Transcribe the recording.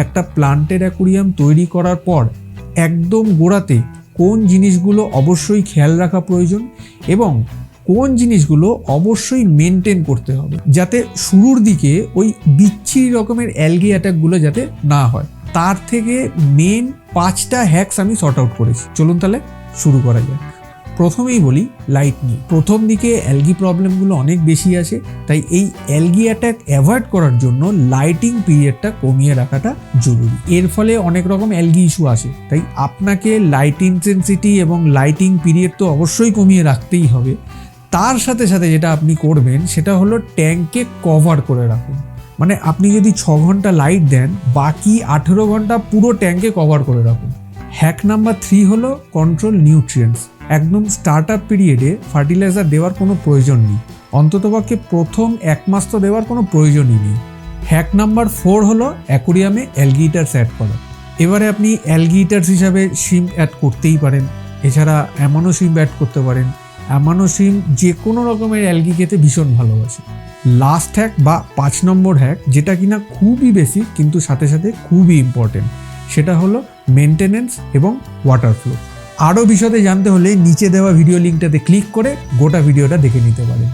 একটা প্লান্টের অ্যাকুরিয়াম তৈরি করার পর একদম গোড়াতে কোন জিনিসগুলো অবশ্যই খেয়াল রাখা প্রয়োজন এবং কোন জিনিসগুলো অবশ্যই মেনটেন করতে হবে যাতে শুরুর দিকে ওই বিচ্ছিরি রকমের অ্যালগি অ্যাটাকগুলো যাতে না হয়। তার থেকে মেন 5টা হ্যাকস আমি সর্ট আউট করেছি। চলুন তাহলে শুরু করা যাক। প্রথমেই বলি লাইট নিয়ে। প্রথম দিকে অ্যালগি প্রবলেমগুলো অনেক বেশি আসে, তাই এই অ্যালগি অ্যাটাক অ্যাভয়েড করার জন্য লাইটিং পিরিয়ডটা কমিয়ে রাখাটা জরুরি। এর ফলে অনেক রকম অ্যালগি ইস্যু আসে, তাই আপনাকে লাইট ইন্টেন্সিটি এবং লাইটিং পিরিয়ড তো অবশ্যই কমিয়ে রাখতেই হবে। তার সাথে সাথে যেটা আপনি করবেন সেটা হলো ট্যাঙ্কে কভার করে রাখুন। মানে আপনি যদি 6 ঘন্টা লাইট দেন, বাকি 18 ঘন্টা পুরো ট্যাঙ্কে কভার করে রাখুন। হ্যাক নাম্বার 3 হলো কন্ট্রোল নিউট্রিয়েন্টস। একদম স্টার্ট আপ পিরিয়ডে ফার্টিলাইজার দেওয়ার কোনো প্রয়োজন নেই, অন্ততপক্ষে প্রথম 1 মাস তো দেওয়ার কোনো প্রয়োজনই নেই। হ্যাক নাম্বার 4 হলো অ্যাকুরিয়ামে অ্যালগি ইটার্স অ্যাড করা। এবারে আপনি অ্যালগি ইটার্স হিসাবে শিম্প অ্যাড করতেই পারেন, এছাড়া অ্যামানো শিম্প অ্যাড করতে পারেন। অ্যামানো শিম্প যে কোনো রকমের অ্যালগি খেতে ভীষণ ভালোবাসে। লাস্ট হ্যাক বা 5 নম্বর হ্যাক, যেটা কিনা খুবই বেসিক কিন্তু সাথে সাথে খুবই ইম্পর্টেন্ট, সেটা হলো মেনটেনেন্স এবং ওয়াটার ফ্লো। আরও বিশদে জানতে হলে নিচে দেওয়া ভিডিও লিঙ্কটাতে ক্লিক করে গোটা ভিডিওটা দেখে নিতে পারেন।